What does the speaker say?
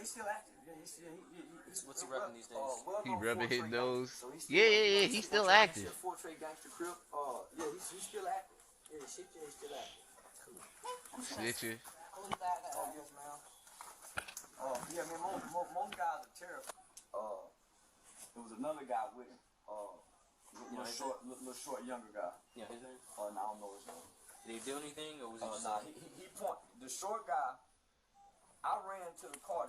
he's still active. Yeah, What's he repping these days? He rubbing his nose. So he's Yeah, yeah, yeah. He's still active. Four Trade Gangster Crip. Yeah, he's still active. Yeah, he's still active. Cool. Snitching. Oh, yes, ma'am. Yeah, man, most guys are terrible. There was another guy with him. Little short, younger guy. Yeah, his name? I don't know his name. Did he do anything, or was he just... Nah, he pointed. The short guy, I ran to the car to